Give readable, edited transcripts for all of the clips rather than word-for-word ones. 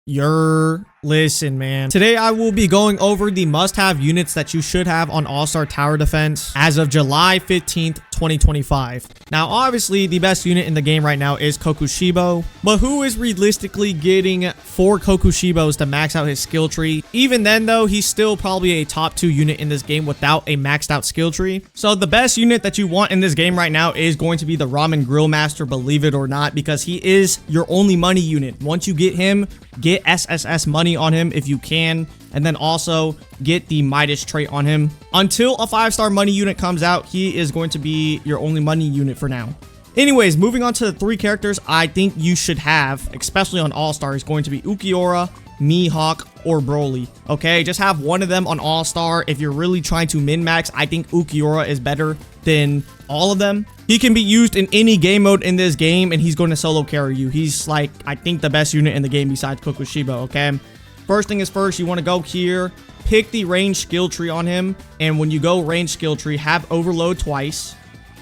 Listen, man. Today I will be going over the must-have units that you should have on All-Star Tower Defense as of July 15th, 2025. Now, obviously, the best unit in the game right now is Kokushibo, but who is realistically getting 4 Kokushibos to max out his skill tree? Even then, though, he's still probably a top 2 unit in this game without a maxed out skill tree. So the best unit that you want in this game right now is going to be the Ramen Grill Master, believe it or not, because he is your only money unit. Once you get him, get SSS money on him if you can, and then also get the Midas trait on him. Until a 5-star money unit comes out, he is going to be your only money unit for now. Anyways, moving on to the 3 characters I think you should have, especially on All-Star, is going to be Ukiora, Mihawk, or Broly. Okay, just have one of them on All-Star. If you're really trying to min-max, I think Ukiora is better than all of them. He can be used in any game mode in this game, and he's going to solo carry you. He's like, I think, the best unit in the game besides Kokushibo, okay? First thing is first, you want to go here, pick the range skill tree on him, and when you go range skill tree, have Overload twice,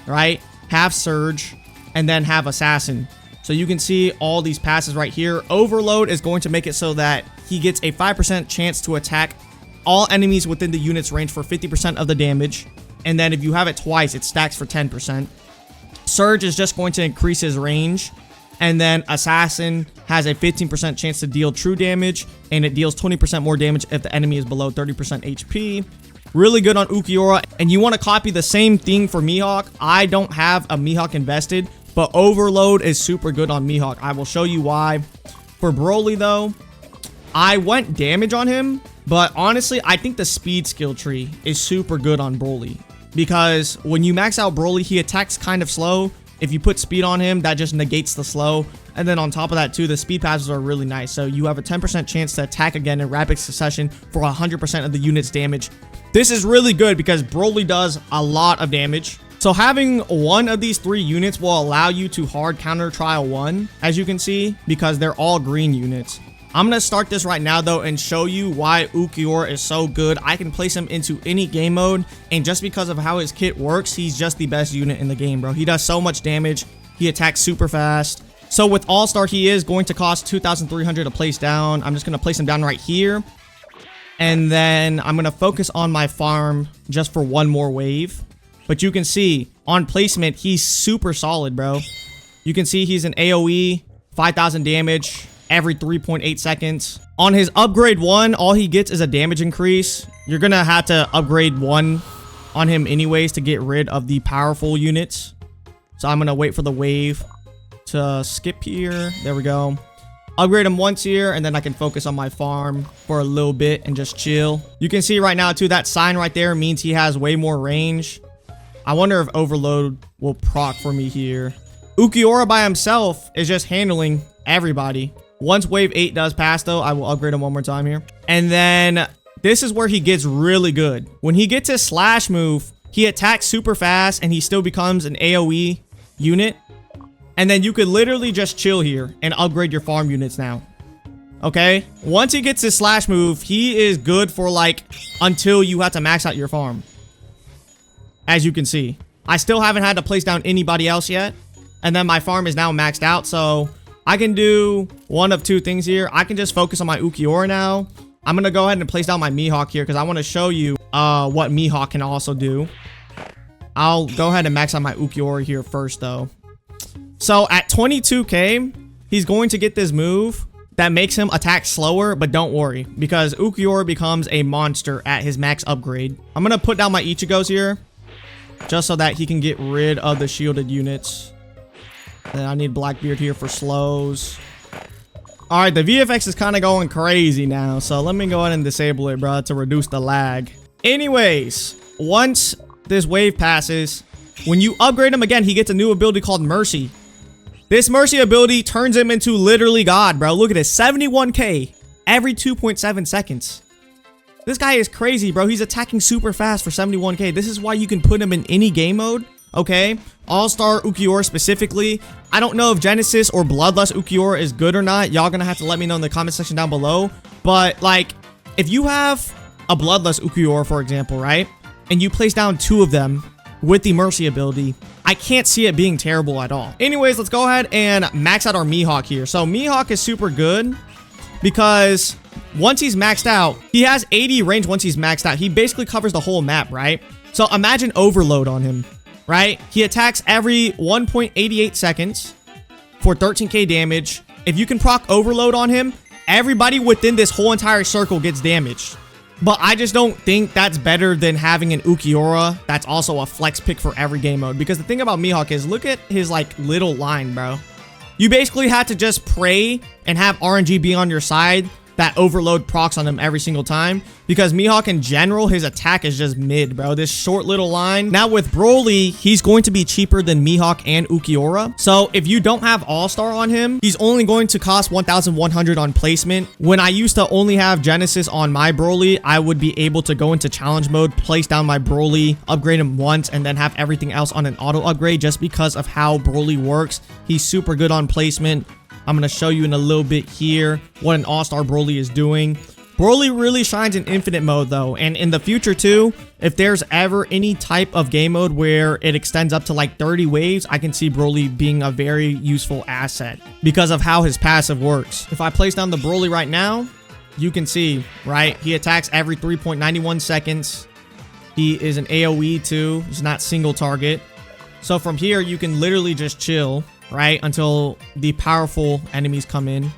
right? Have Surge, and then have Assassin. So you can see all these passes right here. Overload is going to make it so that he gets a 5% chance to attack all enemies within the unit's range for 50% of the damage. And then if you have it twice, it stacks for 10%. Surge is just going to increase his range. And then Assassin has a 15% chance to deal true damage, and it deals 20% more damage if the enemy is below 30% HP. Really good on Ukiora, and you want to copy the same thing for Mihawk. I don't have a Mihawk invested, but Overload is super good on Mihawk. I will show you why. For Broly, though, I went damage on him, but honestly, I think the speed skill tree is super good on Broly, because when you max out Broly, he attacks kind of slow. If you put speed on him, that just negates the slow. And then on top of that too, the speed passes are really nice. So you have a 10% chance to attack again in rapid succession for 100% of the unit's damage. This is really good because Broly does a lot of damage. So having one of these 3 units will allow you to hard counter trial 1, as you can see, because they're all green units. I'm going to start this right now, though, and show you why Ukiora is so good. I can place him into any game mode, and just because of how his kit works, he's just the best unit in the game, bro. He does so much damage. He attacks super fast. So with All-Star, he is going to cost 2,300 to place down. I'm just going to place him down right here. And then I'm going to focus on my farm just for one more wave. But you can see, on placement, he's super solid, bro. You can see he's an AoE, 5,000 damage every 3.8 seconds. On his upgrade 1, all he gets is a damage increase. You're gonna have to upgrade 1 on him anyways to get rid of the powerful units. So I'm gonna wait for the wave to skip here. There we go. Upgrade him once here, and then I can focus on my farm for a little bit and just chill. You can see right now too, that sign right there means he has way more range. I wonder if Overload will proc for me here. Ukiora by himself is just handling everybody. Once wave 8 does pass, though, I will upgrade him one more time here. And then this is where he gets really good. When he gets his slash move, he attacks super fast and he still becomes an AoE unit. And then you could literally just chill here and upgrade your farm units now. Okay? Once he gets his slash move, he is good for like until you have to max out your farm. As you can see. I still haven't had to place down anybody else yet. And then my farm is now maxed out, so I can do one of 2 things here. I can just focus on my Ukiora now. I'm going to go ahead and place down my Mihawk here because I want to show you what Mihawk can also do. I'll go ahead and max out my Ukiora here first, though. So at 22k, he's going to get this move that makes him attack slower, but don't worry because Ukiora becomes a monster at his max upgrade. I'm going to put down my Ichigos here just so that he can get rid of the shielded units. And I need Blackbeard here for slows. Alright, the VFX is kind of going crazy now. So let me go ahead and disable it, bro, to reduce the lag. Anyways, once this wave passes, when you upgrade him again, he gets a new ability called Mercy. This Mercy ability turns him into literally God, bro. Look at this, 71k every 2.7 seconds. This guy is crazy, bro. He's attacking super fast for 71k. This is why you can put him in any game mode. Okay, All-Star Ukiora specifically. I don't know if Genesis or Bloodlust Ukiora is good or not. Y'all gonna have to let me know in the comment section down below. But like, if you have a Bloodlust Ukiora, for example, right? And you place down 2 of them with the Mercy ability, I can't see it being terrible at all. Anyways, let's go ahead and max out our Mihawk here. So Mihawk is super good. because once he's maxed out, he has 80 range once he's maxed out. He basically covers the whole map, right? So imagine overload on him, right? He attacks every 1.88 seconds for 13k damage. If you can proc overload on him, everybody within this whole entire circle gets damaged. But I just don't think that's better than having an Ukiura that's also a flex pick for every game mode. Because the thing about Mihawk is, look at his like little line, bro. You basically had to just pray and have RNG be on your side that overload procs on him every single time, because Mihawk in general, his attack is just mid, bro. This short little line. Now with Broly, he's going to be cheaper than Mihawk and Ukiura. So if you don't have All-Star on him, he's only going to cost 1,100 on placement. When I used to only have Genesis on my Broly, I would be able to go into challenge mode, place down my Broly, upgrade him once, and then have everything else on an auto upgrade just because of how Broly works. He's super good on placement. I'm going to show you in a little bit here what an All-Star Broly is doing. Broly really shines in infinite mode though, and in the future too, if there's ever any type of game mode where it extends up to like 30 waves, I can see Broly being a very useful asset because of how his passive works. If I place down the Broly right now, you can see, right? He attacks every 3.91 seconds. He is an AoE too. He's not single target. So from here, you can literally just chill, right, until the powerful enemies come in.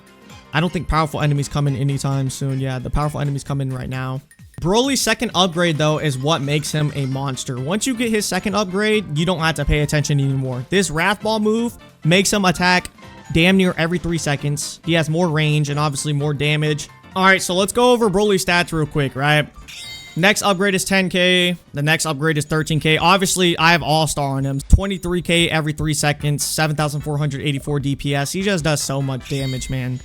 I don't think powerful enemies come in anytime soon. Yeah, the powerful enemies come in right now. Broly's second upgrade, though, is what makes him a monster. Once you get his second upgrade, you don't have to pay attention anymore. This Wrath Ball move makes him attack damn near every 3 seconds. He has more range and obviously more damage. All right, so let's go over Broly's stats real quick, right? Next upgrade is 10k. The next upgrade is 13k. Obviously, I have All-Star on him. 23k every 3 seconds. 7,484 DPS. He just does so much damage, man.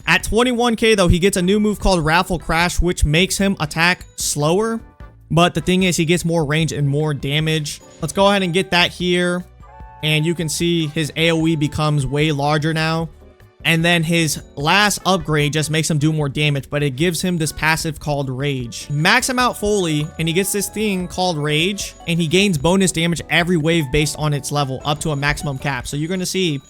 At 21k, though, he gets a new move called Raffle Crash, which makes him attack slower. But the thing is, he gets more range and more damage. Let's go ahead and get that here. And you can see his AoE becomes way larger now. And then his last upgrade just makes him do more damage, but it gives him this passive called Rage. Max him out fully, and he gets this thing called Rage, and he gains bonus damage every wave based on its level, up to a maximum cap. So you're going to see,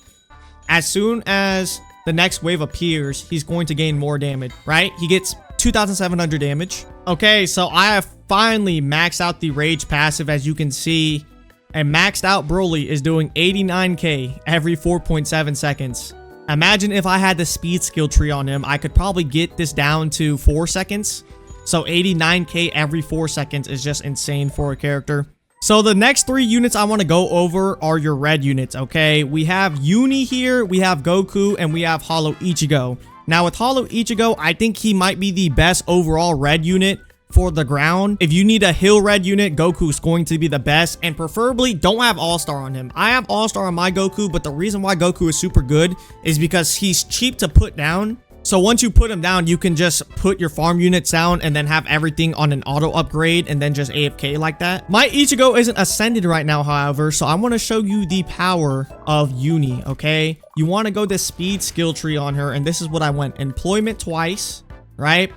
as soon as the next wave appears, he's going to gain more damage, right? He gets 2,700 damage. Okay, so I have finally maxed out the Rage passive, as you can see. And maxed out Broly is doing 89k every 4.7 seconds. Imagine if I had the speed skill tree on him, I could probably get this down to 4 seconds. So 89k every 4 seconds is just insane for a character. So the next 3 units I want to go over are your red units, okay? We have Uni here, we have Goku, and we have Hollow Ichigo. Now with Hollow Ichigo, I think he might be the best overall red unit for the ground. If you need a hill red unit, Goku's going to be the best, and preferably don't have All-Star on him. I have All-Star on my Goku, but the reason why Goku is super good is because he's cheap to put down. So once you put him down, you can just put your farm units down and then have everything on an auto upgrade and then just AFK like that. My Ichigo isn't ascended right now, however, so I want to show you the power of Uni, okay? You want to go the speed skill tree on her, and this is what I went. Employment twice, right?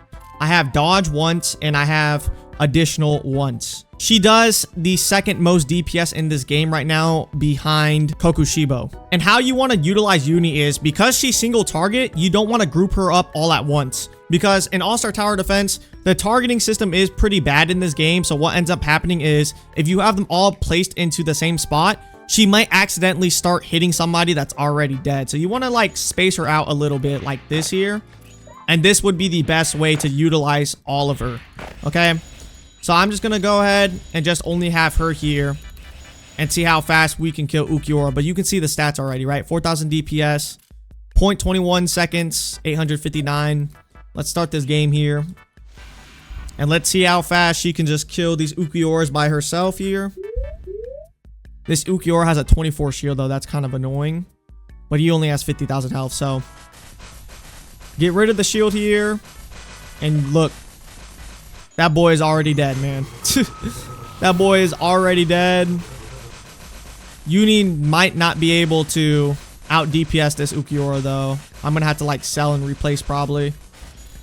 I have dodge once, and I have additional once. She does the second most DPS in this game right now behind Kokushibo. And how you want to utilize Uni is, because she's single target, you don't want to group her up all at once. Because in All-Star Tower Defense, the targeting system is pretty bad in this game. So what ends up happening is, if you have them all placed into the same spot, she might accidentally start hitting somebody that's already dead. So you want to like space her out a little bit like this here. And this would be the best way to utilize all of her, okay? So I'm just going to go ahead and just only have her here and see how fast we can kill Ukiura. But you can see the stats already, right? 4,000 DPS, 0.21 seconds, 859. Let's start this game here. And let's see how fast she can just kill these Ukiuras by herself here. This Ukiura has a 24 shield, though. That's kind of annoying. But he only has 50,000 health, so get rid of the shield here. And look, that boy is already dead, man. That boy is already dead. Uni might not be able to out DPS this Ukiura, though. I'm going to have to like sell and replace probably.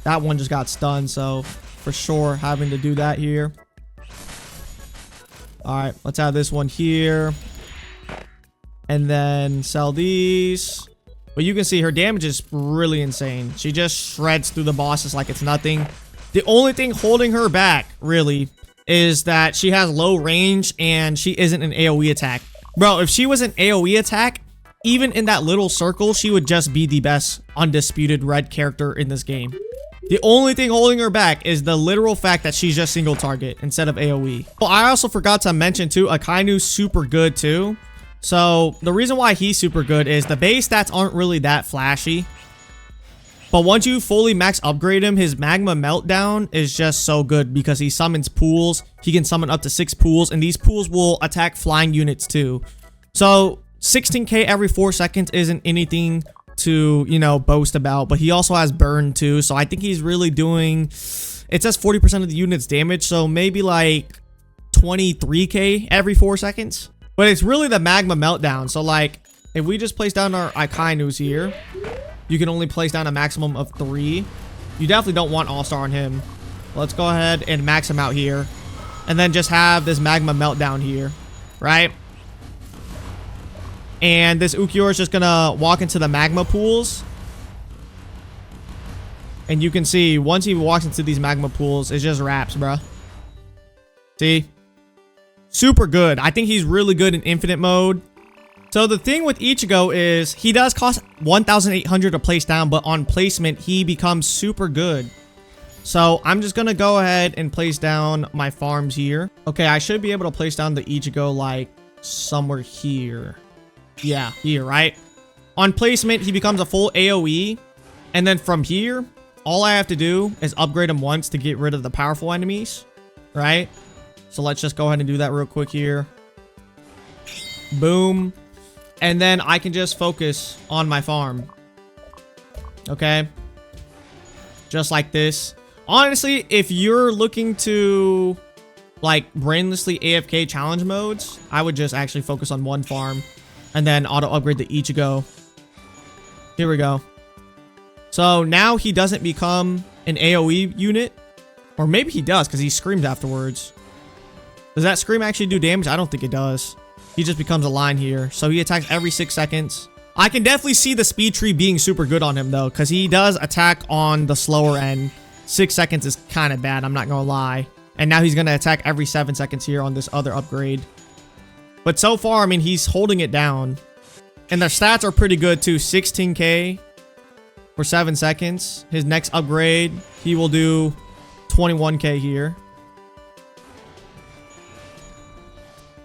That one just got stunned, so for sure having to do that here. All right, let's have this one here. And then sell these. But you can see her damage is really insane. She just shreds through the bosses like it's nothing. The only thing holding her back, really, is that she has low range and she isn't an AoE attack. Bro, if she was an AoE attack, even in that little circle, she would just be the best undisputed red character in this game. The only thing holding her back is the literal fact that she's just single target instead of AoE. Well, I also forgot to mention too, Akainu's super good too. So the reason why he's super good is the base stats aren't really that flashy. But once you fully max upgrade him, his Magma Meltdown is just so good because he summons pools. He can summon up to 6 pools, and these pools will attack flying units too. So 16k every 4 seconds isn't anything to, you know, boast about, but he also has burn too. So I think he's really doing, it says 40% of the unit's damage, so maybe like 23k every 4 seconds. But it's really the Magma Meltdown. So like, if we just place down our Akainus here, you can only place down a maximum of 3. You definitely don't want All-Star on him. Let's go ahead and max him out here. And then just have this Magma Meltdown here, right? And this Ukiyo is just gonna walk into the magma pools. And you can see, once he walks into these magma pools, it just wraps, bruh. See? Super good. I think he's really good in infinite mode. So the thing with Ichigo is he does cost 1,800 to place down, but on placement, he becomes super good. So I'm just going to go ahead and place down my farms here. Okay, I should be able to place down the Ichigo like somewhere here. Yeah, here, right? On placement, he becomes a full AoE. And then from here, all I have to do is upgrade him once to get rid of the powerful enemies, right? So let's just go ahead and do that real quick here. Boom. And then I can just focus on my farm. Okay. Just like this. Honestly, if you're looking to like brainlessly AFK challenge modes, I would just actually focus on one farm and then auto upgrade the Ichigo. Here we go. So now he doesn't become an AoE unit. Or maybe he does because he screams afterwards. Does that scream actually do damage? I don't think it does. He just becomes a line here. So he attacks every 6 seconds. I can definitely see the speed tree being super good on him though, because he does attack on the slower end. 6 seconds is kind of bad, I'm not gonna lie. And now he's gonna attack every 7 seconds here on this other upgrade. But so far, I mean, he's holding it down. And their stats are pretty good too. 16k for 7 seconds. His next upgrade, he will do 21k here.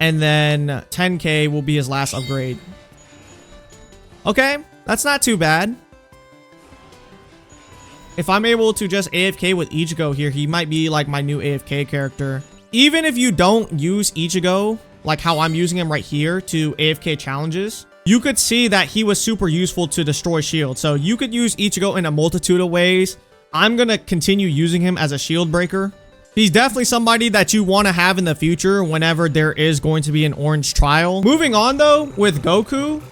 And then 10k will be his last upgrade. Okay, that's not too bad. If I'm able to just AFK with Ichigo here, he might be like my new AFK character. Even if you don't use Ichigo, like how I'm using him right here to AFK challenges, you could see that he was super useful to destroy shield. So you could use Ichigo in a multitude of ways. I'm going to continue using him as a shield breaker. He's definitely somebody that you want to have in the future whenever there is going to be an orange trial. Moving on though, with Goku,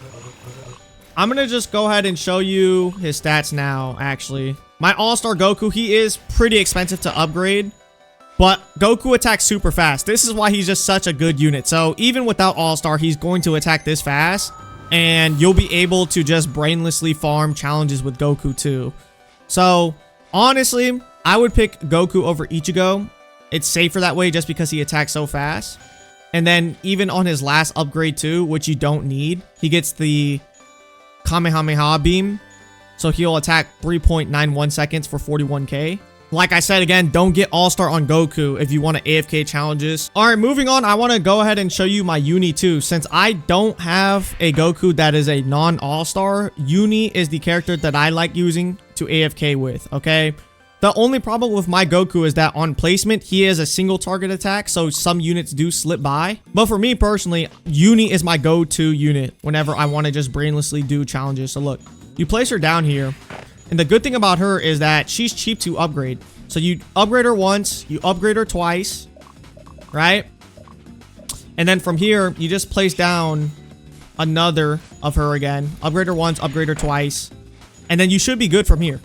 I'm going to just go ahead and show you his stats now, actually. My all-star Goku, he is pretty expensive to upgrade, but Goku attacks super fast. This is why he's just such a good unit. So even without all-star, he's going to attack this fast, and you'll be able to just brainlessly farm challenges with Goku too. So honestly, I would pick Goku over Ichigo. It's safer that way just because he attacks so fast. And then even on his last upgrade too, which you don't need, he gets the Kamehameha beam. So he'll attack 3.91 seconds for 41k. Like I said, again, don't get all-star on Goku if you want to AFK challenges. All right, moving on, I want to go ahead and show you my Uni too. Since I don't have a Goku that is a non-all-star, Uni is the character that I like using to AFK with, okay? The only problem with my Goku is that on placement, he is a single target attack, so some units do slip by. But for me personally, Uni is my go-to unit whenever I want to just brainlessly do challenges. So look, you place her down here, and the good thing about her is that she's cheap to upgrade. So you upgrade her once, you upgrade her twice, right? And then from here, you just place down another of her again. Upgrade her once, upgrade her twice, and then you should be good from here.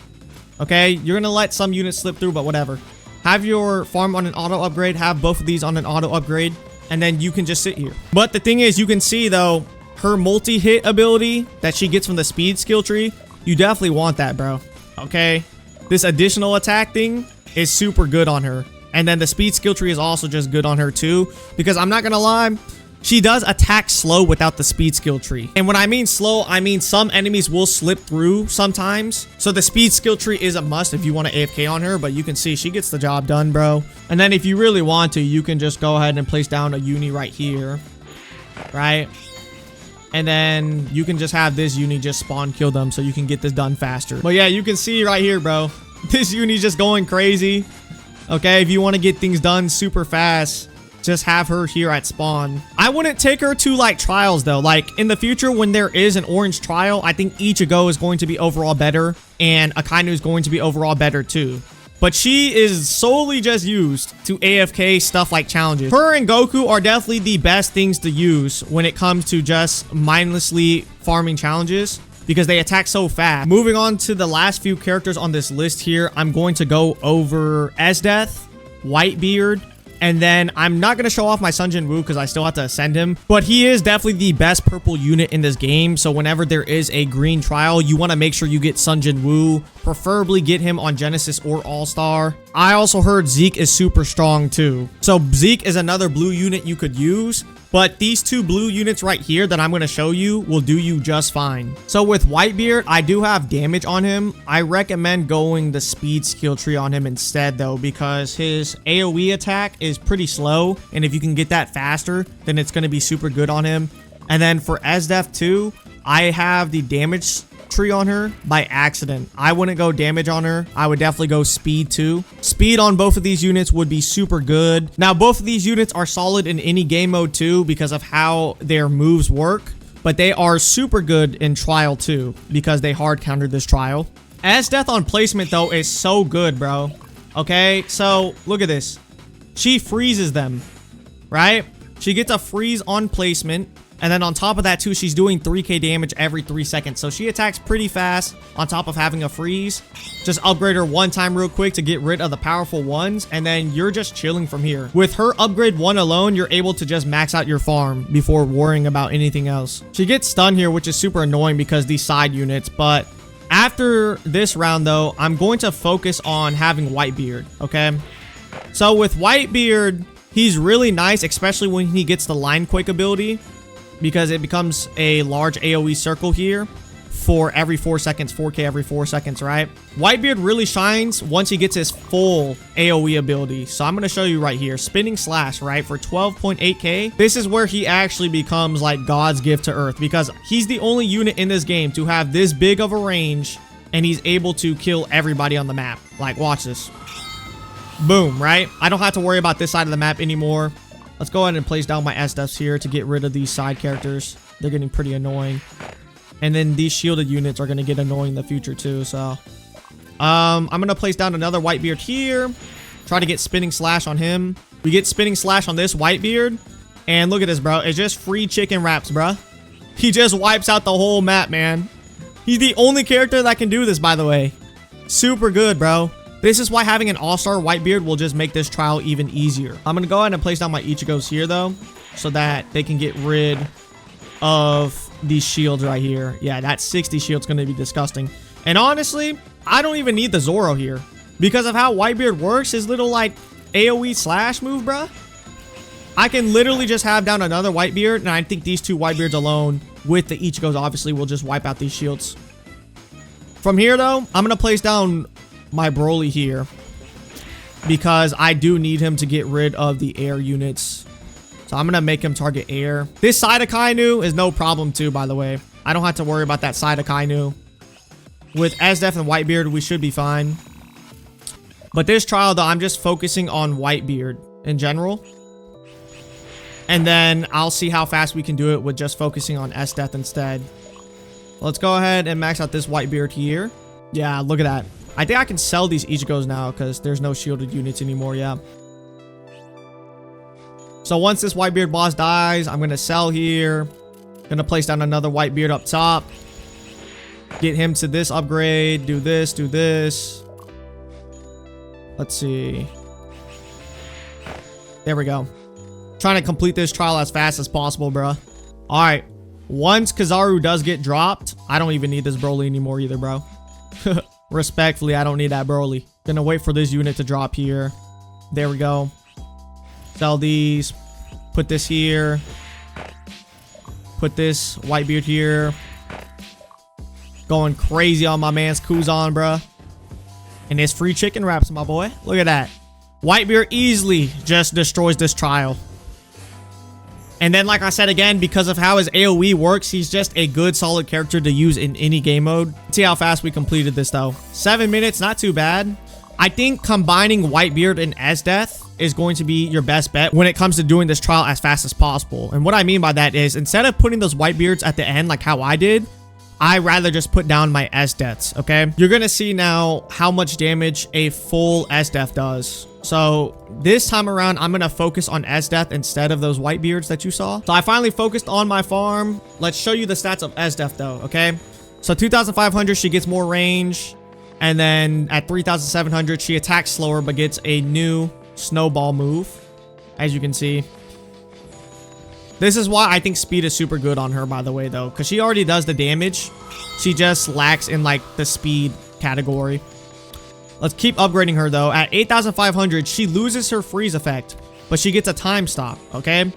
Okay, you're gonna let some units slip through, but whatever. Have your farm on an auto upgrade, have both of these on an auto upgrade, and then you can just sit here. But the thing is, you can see though, her multi-hit ability that she gets from the speed skill tree, you definitely want that, bro. Okay? This additional attack thing is super good on her. And then the speed skill tree is also just good on her too, because I'm not gonna lie, she does attack slow without the speed skill tree. And when I mean slow, I mean some enemies will slip through sometimes. So the speed skill tree is a must if you want to AFK on her, but you can see she gets the job done, bro. And then if you really want to, you can just go ahead and place down a uni right here, right? And then you can just have this uni just spawn kill them so you can get this done faster. But yeah, you can see right here, bro. This uni's just going crazy. Okay, if you want to get things done super fast, just have her here at spawn. I wouldn't take her to like trials though. Like in the future when there is an orange trial, I think Ichigo is going to be overall better and Akainu is going to be overall better too. But she is solely just used to AFK stuff like challenges. Her and Goku are definitely the best things to use when it comes to just mindlessly farming challenges, because they attack so fast. Moving on to the last few characters on this list here, I'm going to go over Esdeath, Whitebeard, and then I'm not going to show off my Sun Jin Woo because I still have to ascend him. But he is definitely the best purple unit in this game. So whenever there is a green trial, you want to make sure you get Sun Jin Woo. Preferably get him on Genesis or All-Star. I also heard Zeke is super strong too. So Zeke is another blue unit you could use. But these two blue units right here that I'm going to show you will do you just fine. So with Whitebeard, I do have damage on him. I recommend going the speed skill tree on him instead though, because his AoE attack is pretty slow. And if you can get that faster, then it's going to be super good on him. And then for Esdeath too, I have the damage tree on her by accident. I wouldn't go damage on her. I would definitely go speed too. Speed on both of these units would be super good. Now, both of these units are solid in any game mode too because of how their moves work, but they are super good in trial too because they hard countered this trial. Esdeath on placement though is so good, bro. Okay, so look at this. She freezes them, right? She gets a freeze on placement. And then on top of that too, she's doing 3k damage every 3 seconds. So she attacks pretty fast on top of having a freeze. Just upgrade her one time real quick to get rid of the powerful ones. And then you're just chilling from here. With her upgrade 1 alone, you're able to just max out your farm before worrying about anything else. She gets stunned here, which is super annoying because these side units. But after this round though, I'm going to focus on having Whitebeard, okay? So with Whitebeard, he's really nice, especially when he gets the Line Quake ability, because it becomes a large AoE circle here for every 4 seconds, 4k every 4 seconds, right? Whitebeard really shines once he gets his full AoE ability. So I'm going to show you right here. Spinning Slash, right? For 12.8k. This is where he actually becomes like God's gift to Earth, because he's the only unit in this game to have this big of a range and he's able to kill everybody on the map. Like, watch this. Boom, right? I don't have to worry about this side of the map anymore. Let's go ahead and place down my Esdeaths here to get rid of these side characters. They're getting pretty annoying. And then these shielded units are going to get annoying in the future too. So I'm going to place down another Whitebeard here. Try to get Spinning Slash on him. We get Spinning Slash on this Whitebeard. And look at this, bro. It's just free chicken wraps, bro. He just wipes out the whole map, man. He's the only character that can do this, by the way. Super good, bro. This is why having an all-star Whitebeard will just make this trial even easier. I'm going to go ahead and place down my Ichigos here, though, so that they can get rid of these shields right here. Yeah, that 60 shield's going to be disgusting. And honestly, I don't even need the Zoro here. Because of how Whitebeard works, his little, like, AoE slash move, bruh. I can literally just have down another Whitebeard, and I think these two Whitebeards alone, with the Ichigos, obviously, will just wipe out these shields. From here, though, I'm going to place down my Broly here because I do need him to get rid of the air units. So I'm going to make him target air. This side of Kainu is no problem too, by the way. I don't have to worry about that side of Kainu. With Esdeath and Whitebeard, we should be fine. But this trial, though, I'm just focusing on Whitebeard in general. And then I'll see how fast we can do it with just focusing on Esdeath instead. Let's go ahead and max out this Whitebeard here. Yeah, look at that. I think I can sell these Ichigos now because there's no shielded units anymore, yeah. So once this Whitebeard boss dies, I'm going to sell here. Going to place down another Whitebeard up top. Get him to this upgrade. Do this, do this. Let's see. There we go. Trying to complete this trial as fast as possible, bro. Alright. Once Kizaru does get dropped, I don't even need this Broly anymore either, bro. Respectfully, I don't need that Broly. Gonna wait for this unit to drop here. There we go. Sell these. Put this here. Put this Whitebeard here. Going crazy on my man's Kuzan, bruh. And it's free chicken wraps, my boy. Look at that. Whitebeard easily just destroys this trial. And then, like I said again, because of how his AoE works, he's just a good, solid character to use in any game mode. Let's see how fast we completed this, though. 7 minutes, not too bad. I think combining Whitebeard and Esdeath is going to be your best bet when it comes to doing this trial as fast as possible. And what I mean by that is, instead of putting those Whitebeards at the end like how I did, I rather just put down my Esdeaths, okay? You're gonna see now how much damage a full Esdeath does. So this time around, I'm gonna focus on Esdeath instead of those Whitebeards that you saw. So I finally focused on my farm. Let's show you the stats of Esdeath though, okay? So 2,500, she gets more range. And then at 3,700, she attacks slower but gets a new snowball move, as you can see. This is why I think speed is super good on her, by the way, though, because she already does the damage. She just lacks in like the speed category. Let's keep upgrading her though. At 8,500, she loses her freeze effect, but she gets a time stop, okay?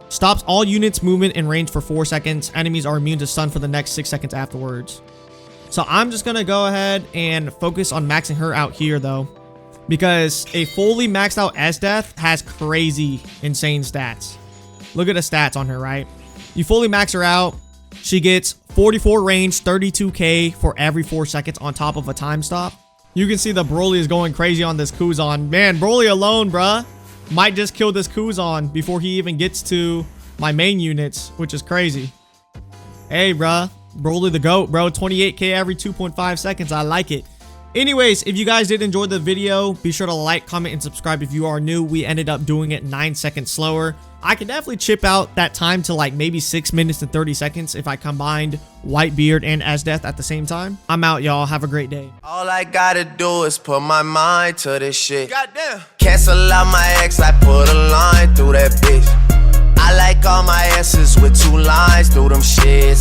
Stops all units movement in range for 4 seconds. Enemies are immune to stun for the next 6 seconds afterwards. So I'm just gonna go ahead and focus on maxing her out here though, because a fully maxed out Esdeath has crazy insane stats. Look at the stats on her, right? You fully max her out, she gets 44 range, 32k for every 4 seconds on top of a time stop. You can see the Broly is going crazy on this Kuzan. Man, Broly alone, bruh, might just kill this Kuzan before he even gets to my main units, which is crazy. Hey, bruh. Broly the GOAT, bro. 28k every 2.5 seconds. I like it. Anyways, if you guys did enjoy the video, be sure to like, comment, and subscribe if you are new. We ended up doing it 9 seconds slower. I could definitely chip out that time to like maybe 6 minutes and 30 seconds if I combined Whitebeard and Esdeath at the same time. I'm out, y'all. Have a great day. All I gotta do is put my mind to this shit. Goddamn. Cancel out my ex, I put a line through that bitch. I like all my S's with 2 lines through them shits.